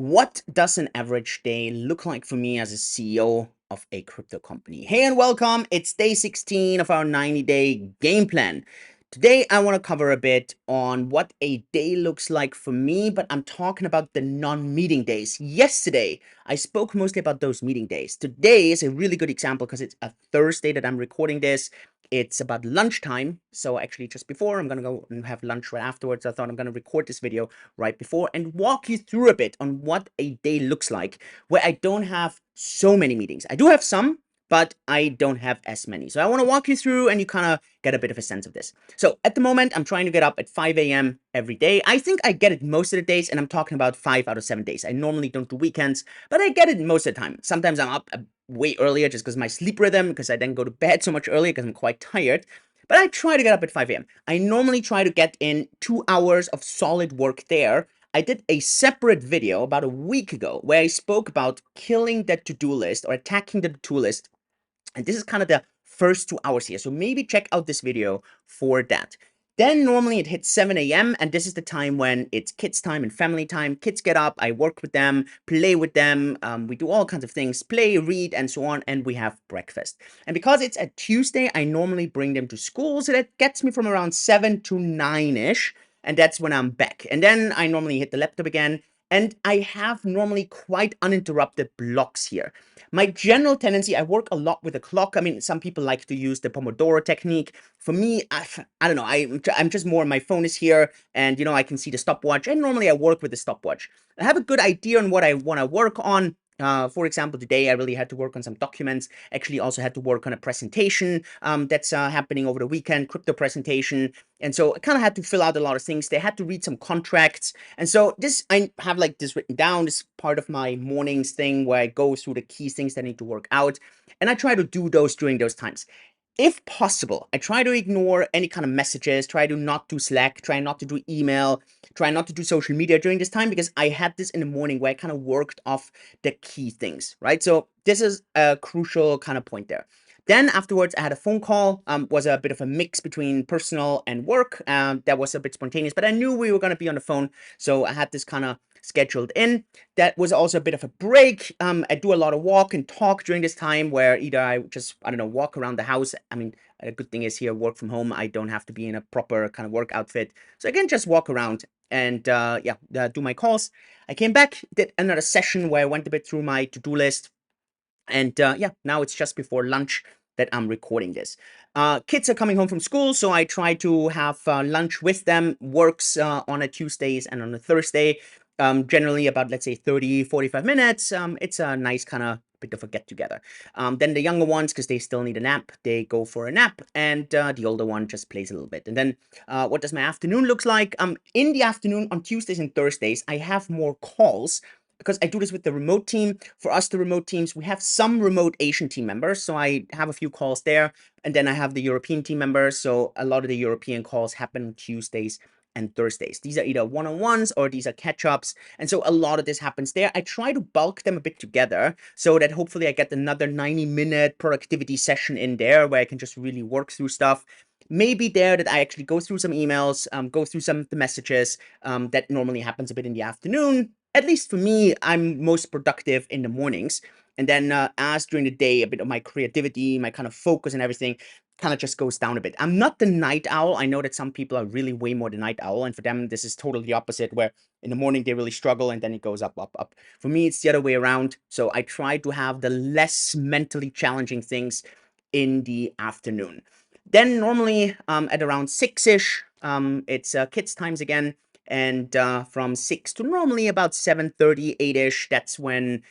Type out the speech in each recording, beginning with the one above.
What does an average day look like for me as a CEO of a crypto company? Hey and welcome. It's day 16 of our 90-day game plan. Today, I want to cover a bit on what a day looks like for me, but I'm talking about the non-meeting days. Yesterday, I spoke mostly about those meeting days. Today is a really good example because it's a Thursday that I'm recording this. It's about lunchtime. So actually just before, I'm going to go and have lunch right afterwards. I thought I'm going to record this video right before and walk you through a bit on what a day looks like where I don't have so many meetings. I do have some, but I don't have as many. So I want to walk you through and you kind of get a bit of a sense of this. So at the moment, I'm trying to get up at 5 a.m. every day. I think I get it most of the days, and I'm talking about 5 out of 7 days. I normally don't do weekends, but I get it most of the time. Sometimes I'm up way earlier just because my sleep rhythm, because I then go to bed so much earlier because I'm quite tired. But I try to get up at 5 a.m. I normally try to get in 2 hours of solid work there. I did a separate video about a week ago where I spoke about killing the to-do list or attacking the to-do list. And this is kind of the first 2 hours here. So maybe check out this video for that. Then normally it hits 7 a.m. and this is the time when it's kids time and family time. Kids get up, I work with them, play with them. We do all kinds of things, play, read, and so on. And we have breakfast. And because it's a Tuesday, I normally bring them to school. So that gets me from around 7 to 9-ish. And that's when I'm back. And then I normally hit the laptop again. And I have normally quite uninterrupted blocks here. My general tendency, I work a lot with a clock. I mean, some people like to use the Pomodoro technique. For me, I don't know. I'm just more, my phone is here and, I can see the stopwatch. And normally I work with the stopwatch. I have a good idea on what I want to work on. For example, today I really had to work on some documents. Actually, also had to work on a presentation that's happening over the weekend, crypto presentation. And so I kind of had to fill out a lot of things. They had to read some contracts. And so this, I have like this written down. This is part of my mornings thing where I go through the key things that I need to work out. And I try to do those during those times. If possible, I try to ignore any kind of messages, try to not do Slack, try not to do email, try not to do social media during this time, because I had this in the morning where I kind of worked off the key things, right? So this is a crucial kind of point there. Then afterwards, I had a phone call, was a bit of a mix between personal and work. That was a bit spontaneous, but I knew we were going to be on the phone. So I had this kind of scheduled in. That was also a bit of a break. I do a lot of walk and talk during this time where either I just, I don't know, walk around the house. I mean, a good thing is here, work from home. I don't have to be in a proper kind of work outfit. So I can just walk around and do my calls. I came back, did another session where I went a bit through my to-do list. And now it's just before lunch that I'm recording this. Kids are coming home from school, so I try to have lunch with them. Works on a Tuesdays and on a Thursday. Generally about, let's say, 30, 45 minutes. It's a nice kind of bit of a get-together. Then the younger ones, because they still need a nap, they go for a nap. And the older one just plays a little bit. And then what does my afternoon looks like? In the afternoon, on Tuesdays and Thursdays, I have more calls because I do this with the remote team. For us, the remote teams, we have some remote Asian team members. So I have a few calls there. And then I have the European team members. So a lot of the European calls happen on Tuesdays and Thursdays. These are either one-on-ones or these are catch-ups. And so a lot of this happens there. I try to bulk them a bit together so that hopefully I get another 90-minute productivity session in there where I can just really work through stuff. Maybe there that I actually go through some emails, go through some of the messages. That normally happens a bit in the afternoon. At least for me, I'm most productive in the mornings. And then as during the day, a bit of my creativity, my kind of focus and everything kind of just goes down a bit. I'm not the night owl. I know that some people are really way more the night owl. And for them, this is totally the opposite, where in the morning they really struggle and then it goes up, up, up. For me, it's the other way around. So I try to have the less mentally challenging things in the afternoon. Then normally at around 6-ish, it's kids' times again. And from 6 to normally about 7:30, 8-ish, that's when,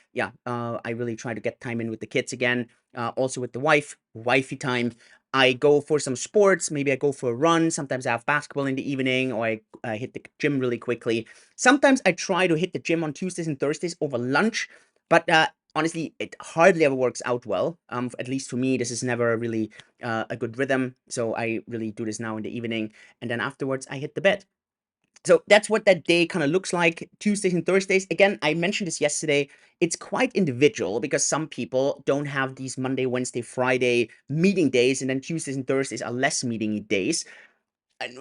I really try to get time in with the kids again. Also with the wifey time. I go for some sports. Maybe I go for a run. Sometimes I have basketball in the evening, or I hit the gym really quickly. Sometimes I try to hit the gym on Tuesdays and Thursdays over lunch, but honestly, it hardly ever works out well. At least for me, this is never really a good rhythm. So I really do this now in the evening, and then afterwards I hit the bed. So that's what that day kind of looks like, Tuesdays and Thursdays. Again, I mentioned this yesterday. It's quite individual because some people don't have these Monday, Wednesday, Friday meeting days, and then Tuesdays and Thursdays are less meeting days.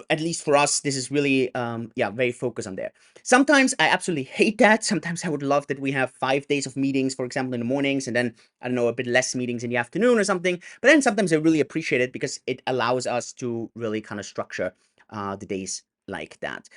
at least for us, this is really, yeah, very focused on there. Sometimes I absolutely hate that. Sometimes I would love that we have 5 days of meetings, for example, in the mornings, and then, I don't know, a bit less meetings in the afternoon or something. But then sometimes I really appreciate it because it allows us to really kind of structure the days like that.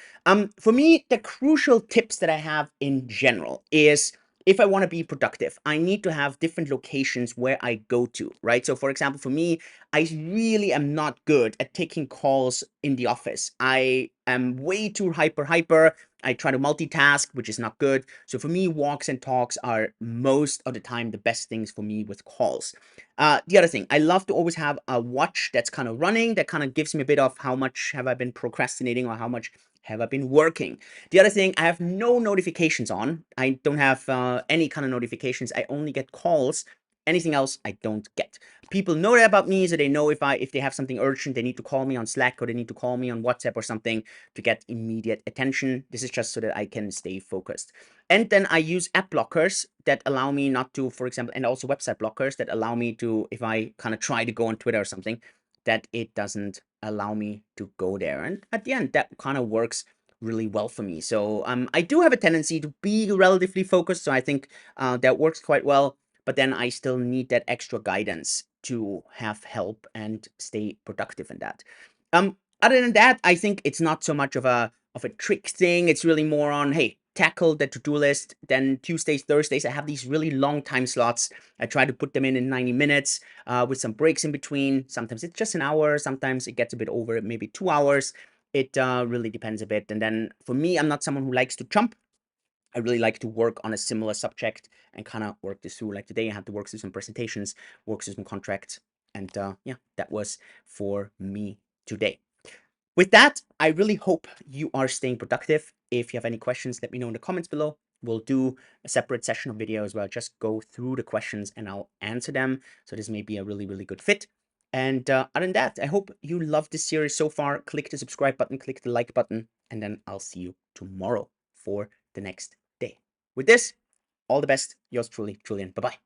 For me, the crucial tips that I have in general is, if I want to be productive, I need to have different locations where I go to, right? So for example, for me, I really am not good at taking calls in the office. I am way too hyper. I try to multitask, which is not good. So for me, walks and talks are most of the time the best things for me with calls. The other thing, I love to always have a watch that's kind of running, that kind of gives me a bit of how much have I been procrastinating or how much have I been working. The other thing, I have no notifications on. I don't have any kind of notifications. I only get calls. Anything else, I don't get. People know that about me, so they know if they have something urgent, they need to call me on Slack or they need to call me on WhatsApp or something to get immediate attention. This is just so that I can stay focused. And then I use app blockers that allow me not to, for example, and also website blockers that allow me to, if I kind of try to go on Twitter or something, that it doesn't allow me to go there. And at the end, that kind of works really well for me. So I do have a tendency to be relatively focused. So I think that works quite well. But then I still need that extra guidance to have help and stay productive in that. Other than that, I think it's not so much of a trick thing. It's really more on, hey, tackle the to-do list. Then Tuesdays, Thursdays, I have these really long time slots. I try to put them in 90 minutes with some breaks in between. Sometimes it's just an hour. Sometimes it gets a bit over, maybe 2 hours. It really depends a bit. And then for me, I'm not someone who likes to jump. I really like to work on a similar subject and kind of work this through. Like today, I had to work through some presentations, work through some contracts, and yeah, that was for me today. With that, I really hope you are staying productive. If you have any questions, let me know in the comments below. We'll do a separate session of videos where I'll just go through the questions and I'll answer them. So this may be a really, really good fit. And other than that, I hope you loved this series so far. Click the subscribe button, click the like button, and then I'll see you tomorrow for the next day. With this, all the best. Yours truly, Julian. Bye-bye.